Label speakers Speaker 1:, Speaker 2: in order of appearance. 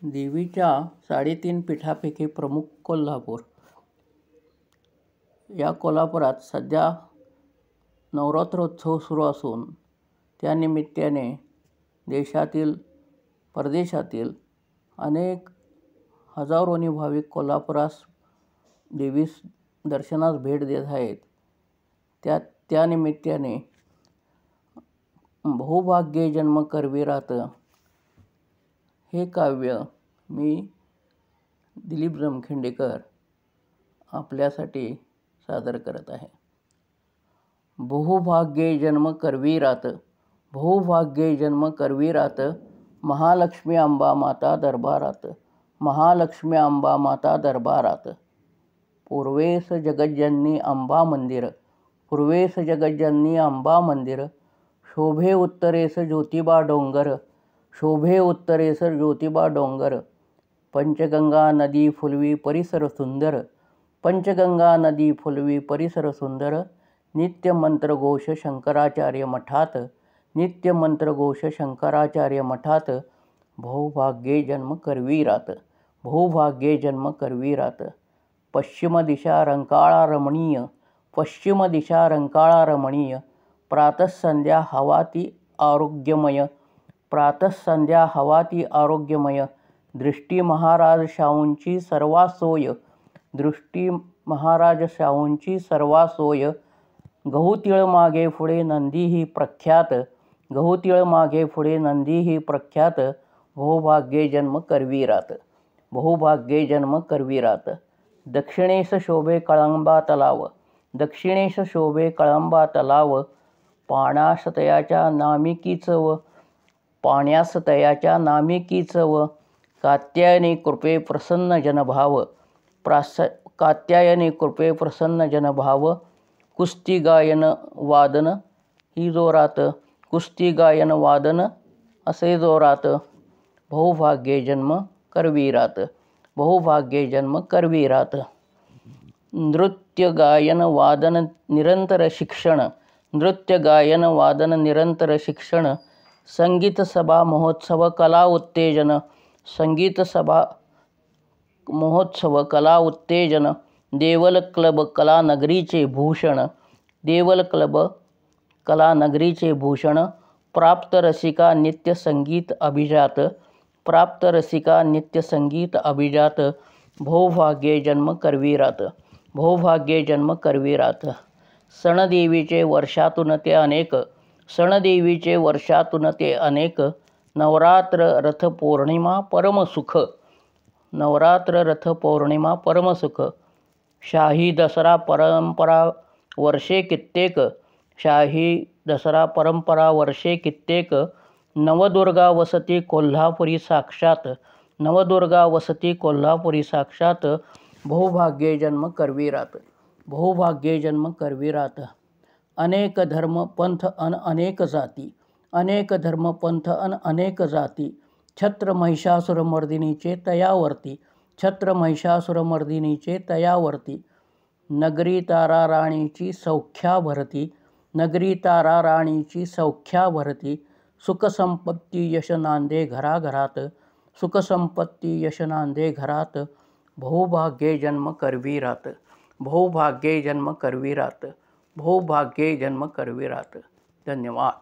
Speaker 1: देवीच्या 3.5 पीठापैकी प्रमुख कोल्हापूर. या कोल्हापुरात सध्या नवरात्रोत्सव सुरू असून त्यानिमित्ताने देशातील परदेशातील अनेक हजारोनी भाविक कोल्हापुरास देवीस दर्शनास भेट देत आहेत. त्यानिमित्ताने बहुभाग्ये जन्म करविरात हे काव्य मी दिलीप जमखिंडेकर आपल्यासाठी सादर करत आहे. बहुभाग्ये जन्म करविरात, बहुभाग्ये जन्म करविरात, महालक्ष्मी अंबा माता दरबारात, महालक्ष्मी अंबा माता दरबारात. पूर्वेस जगज्जननी अंबा मंदिर, पूर्वेस जगज्जननी अंबा मंदिर, शोभे उत्तरेस ज्योतिबा डोंगर, शोभे उत्तरेस ज्योतिबा डोंगर. पंचगंगा नदी फुलवी परिसर सुंदर, पंचगंगा नदी फुलवी परिसर सुंदर. नित्य मंत्रघोष शंकराचार्य मठात, नित्य मंत्रघोष शंकराचार्य मठात. बहुभाग्ये जन्म करविरात, बहुभाग्ये जन्म करविरात. पश्चिम दिशा रंकाळा रमणीय, पश्चिम दिशा रंकाळा रमणीय. प्रातःसंध्या हवा ती आरोग्यमय, प्रातःसंध्या हवा ती आरोग्यमय. दृष्टी महाराज शाहूंची सर्वा सोय, दृष्टी महाराज शाहूंची सर्वा सोय. गहुतिळ मागे पुढे नंदीही प्रख्यात, गहुतिळ मागे पुढे नंदीही प्रख्यात. बहुभाग्ये जन्म करविरात, बहुभाग्ये जन्म करविरात. दक्षिणेस शोभे कळंबा तलाव, दक्षिणेस शोभे कळंबा तलाव. पाण्यास तयाच्या नामिकी चव, पाण्यास तयाच्या नामिकी चव. कात्यायनी कृपे प्रसन्न जनभाव, कात्यायनी कृपे प्रसन्न जनभाव. कुस्ती गायन वादन ही जोरात, कुस्ती गायन वादन असे जोरात. बहुभाग्ये जन्म करविरात, बहुभाग्ये जन्म करविरात. नृत्य गायन वादन निरंतर शिक्षण, नृत्य गायन वादन निरंतर शिक्षण. संगीत सभा महोत्सव कला उत्तेजन, संगीत सभा महोत्सव कला उत्तेजन. देवल क्लब कलानगरीचे भूषण, देवल क्लब कलानगरीचे भूषण. प्राप्त रसिका नित्य संगीत अभिजात, प्राप्त रसिका नित्य संगीत अभिजात. बहुभाग्ये जन्म करविरात, बहुभाग्ये जन्म करविरात. सणदेवीचे वर्षातून ते अनेक, सणदेवीचे वर्षातून ते अनेक. नवरात्र रथ पौर्णिमा परमसुख, नवरात्र रथ पौर्णिमा परमसुख. शाही दसरा परंपरा वर्षे कित्येक, शाही दसरा परंपरा वर्षे कित्येक. नवदुर्गा वसती कोल्हापुरी साक्षात, नवदुर्गा वसती कोल्हापुरी साक्षात. बहुभाग्ये जन्म करविरात, बहुभाग्ये जन्म करविरात. अनेक धर्म पंथ अन अनेक जाती, अनेक धर्म पंथ अन अनेक जाती. छत्र महिषासुरमर्दिनीचे तयावरती, छत्र महिषासुरमर्दिनीचे तयावरती. नगरी तारा राणीची सौख्या भरती, नगरी तारा राणीची सौख्या भरती. सुखसंपत्ती यश नांदे घराघरात, सुखसंपत्ती यश नांदे घरात. बहुभाग्ये जन्म करविरात, बहुभाग्ये जन्म करविरात, बहुभाग्ये जन्म करविरात. धन्यवाद.